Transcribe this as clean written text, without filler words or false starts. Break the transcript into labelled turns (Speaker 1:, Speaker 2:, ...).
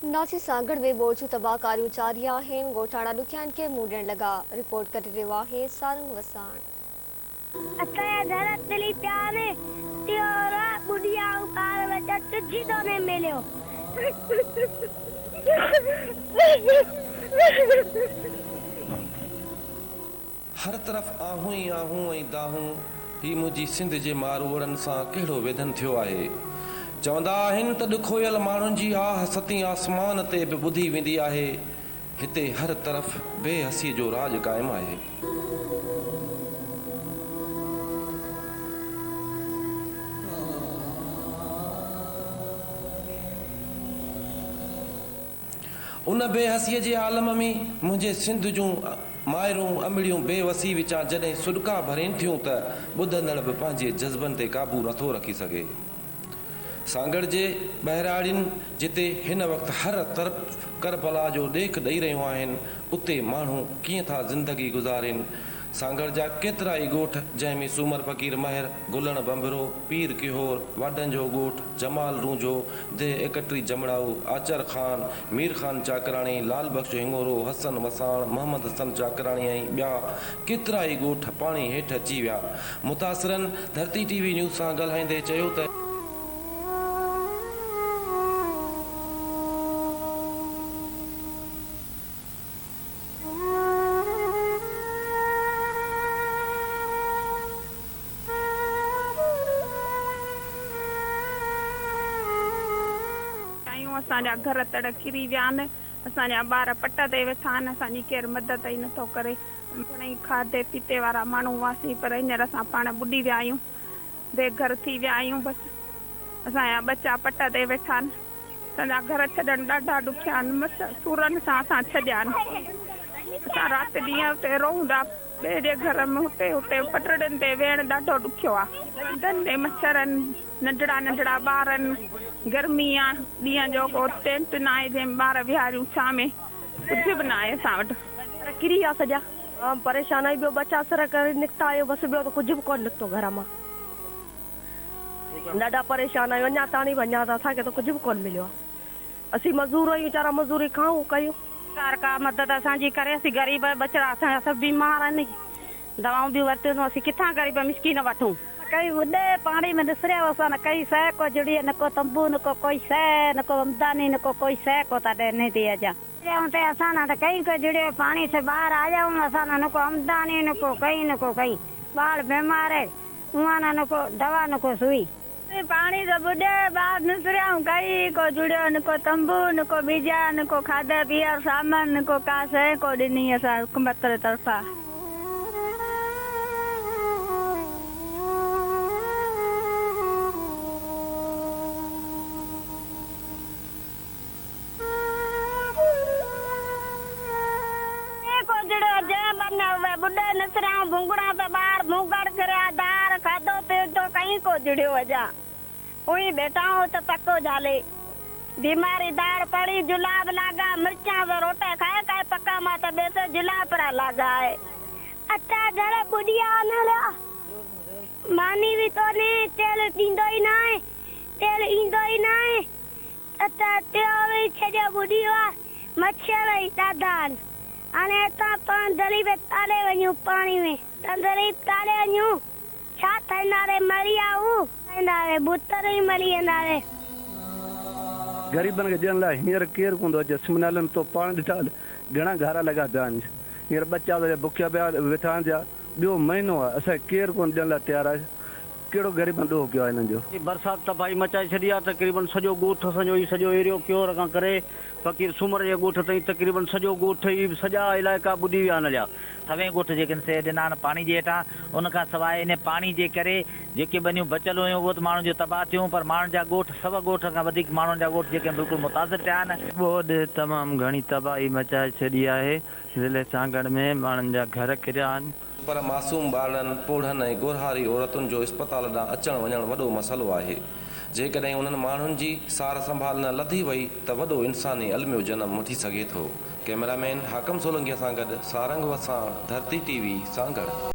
Speaker 1: नासी सागड़ में बोझू तबाहकारियूं जारी आहिनि। ॻोठाणा ॾुखियानि खे मुंहुं ॾियण लॻा। रिपोर्ट करे रहियो आहे सारंग वसाण।
Speaker 2: असांजा घर तली पिया आहिनि। तियोरा बुढ़िया ऐं ॿार वेठा टुजी थो ने मिलियो।
Speaker 3: हर तरफ़ आहूं ई आहूं ऐं दाहूं ही मुंहिंजी सिंध जे मारवड़नि सां कहिड़ो वेदन थियो आहे। चवंदा आहिनि त ॾुखोयल माण्हुनि जी आह सतीं आसमान ते बि ॿुधी वेंदी आहे। हिते हर तरफ़ बेहसी जो राज क़ाइमु आहे। उन बेहसीअ जे आलम में मुंहिंजे सिंध जूं मायरूं अमड़ियूं बेवसी विचां जॾहिं सुॾका भरेनि थियूं त ॿुधंदड़ बि पंहिंजे जज़्बनि ते क़ाबू नथो रखी सघे। सांगड़ जे बहिराड़ियुनि जिते हिन वक़्तु हर तरफ़ करबला जो ॾेख ॾेई रहियूं आहिनि, उते माण्हू कीअं था ज़िंदगी गुज़ारिन। सांगड़ जा केतिरा ई ॻोठ जंहिंमें सूमर फ़कीर महर, गुलण बंबरो, पीर किहोर, वाडन जो ॻोठ, जमाल रूंझो, देह एकटरी जमड़ाऊ, आचर खान, मीर खान चाकराणी, लाल बख्श हिंगोरो, हसन वसाण, मोहम्मद हसन चाकराणी ऐं ॿिया केतिरा ई ॻोठ पाणी हेठि अची विया। मुतासिरनि धरती टीवी न्यूज़ सां ॻाल्हाईंदे चयो त
Speaker 4: असांजा घर तड़ किरी विया आहिनि। असांजा ॿार पट ते वेठा आहिनि। असांजी केरु मदद ई नथो करे। घणेई खाधे पीते वारा माण्हू हुआसीं, पर हींअर असां पाण ॿुॾी विया आहियूं, बेघर थी विया आहियूं। बसि असांजा बच्चा पट ते वेठा आहिनि। असांजा घर छॾण ॾाढा ॾुखिया आहिनि। मस सूरनि सां असां छॾिया आहिनि। असां राति ॾींहं उते रहूं था, ॿिए जे घर में हुते हुते पटड़ियुनि ते वेहण ॾाढो ॾुखियो आहे। धंधे मच्छरनि, नंढड़ा नंढड़ा ॿारनि, गर्मी आहे, ॾींहं जो को टेंट न आहे जंहिं ॿार विहारियूं छां में, कुझु बि न आहे असां वटि।
Speaker 2: किरी विया सॼा परेशान आई। ॿियो बचा सर करे निकिता आहियूं, बसि ॿियो त कुझु बि कोन निकितो घर मां। ॾाढा परेशान आहियूं। अञा ताणी वञा त असांखे त कुझु बि कोन मिलियो आहे। असीं मज़दूर आहियूं, वीचारा मज़दूरी खाऊं कयूं।
Speaker 5: सरकार का मदद असांजी करे। असीं ग़रीब बचड़ा असांजा सभु बीमार आहिनि, दवाऊं बि वरितियूं, असीं किथां ग़रीब मिसकीन वठूं।
Speaker 2: कई वॾे पाणी में ॾिसरिया असां न कई शइ को जुड़ी, न को तंबू, न को कोई शइ, न को आमदनी, न को कोई शइ को था ॾियनि थी अॼा।
Speaker 5: ते असां न त कई को जुड़े पानी से ॿाहिरि आ जाऊं, असां न को आमदनी, न को कई, न को कई। ॿार बीमार है, उहा न को दवा, न को सुई।
Speaker 2: पानी से बुढ़े ॿार निसरिया कई को जुड़ियो, न को तंबू, न को बीजा, न को खाधे पीअण सामान, न को का शइ को ॾिनी असां हुकूमत तरफ़ां। बुढ़े नसरिया भुंगड़ा पे ॿार मुंगड़ करे दार खाधो पीतो कहीं को जुड़ियो अजा। उही बेटा हो तो पक्को झाले बीमारी दार पड़ी, जुलाब लागा, मिर्चा व रोटे खाए खाए पक्का माता बेसे जुलाब पर लागा है। अच्छा जरा बुढ़िया न ला मानी भी तो ने तेल दींदो ही ना है, तेल इंदो ही ना है। अच्छा तेल छजा बुढ़िया मच्छर ही दादान आने ता तंदरी में ताले वञू पानी में तंदरी ताले वञू छा थनारे मरी आऊ थनारे बुतर ही मरी नारे।
Speaker 6: गरीबन के जन ला हींअर केर कोन थो अचे। सिमनालन तो पाण ॾिठा घणा घारा लॻा पिया आहिनि। हींअर बच्चा बुखिया पिया वेठा आहिनि। ॿियो महीनो आहे, असांखे केरु कोन ॾियण लाइ तयारु आहे। कहिड़ो ग़रीबन ॾोह कयो आहे हिननि जो।
Speaker 7: बरसाति तबाही मचाए छॾी आहे। तक़रीबन सॼो ॻोठ असांजो ई सॼो एरियो क्योर खां करे फ़कीर सूमर जे ॻोठ ताईं तक़रीबन सॼो ॻोठ ई सॼा इलाइक़ा ॿुॾी विया आहिनि। जा
Speaker 8: सवें ॻोठ जेके से ॾिना आहिनि पाणी जे हेठां, उनखां सवाइ इन पाणी जे करे जेके ॿनियूं बचियल हुयूं उहे त माण्हुनि जो तबाह थियूं, पर माण्हुनि जा ॻोठ सभ ॻोठ खां वधीक माण्हुनि जा ॻोठ जेके बिल्कुलु मुतासिर थिया आहिनि।
Speaker 9: ॿोॾि तमामु घणी तबाही मचाए छॾी आहे। ज़िले सांगड़ में माण्हुनि जा घर किरिया आहिनि,
Speaker 3: पर मासूम ॿारनि, पोढ़नि ऐं गोरहारी औरतुनि जो इस्पताल ॾांहुं अचणु वञणु वॾो मसइलो आहे। जेकॾहिं उन्हनि माण्हुनि जी सार संभाल न लधी वई त वॾो इंसानी अलमियो जनमु वठी सघे थो। कैमरामैन हाकम सोलंकीअ सां गॾु सारंग वसाण, धरती टीवी सांगड़।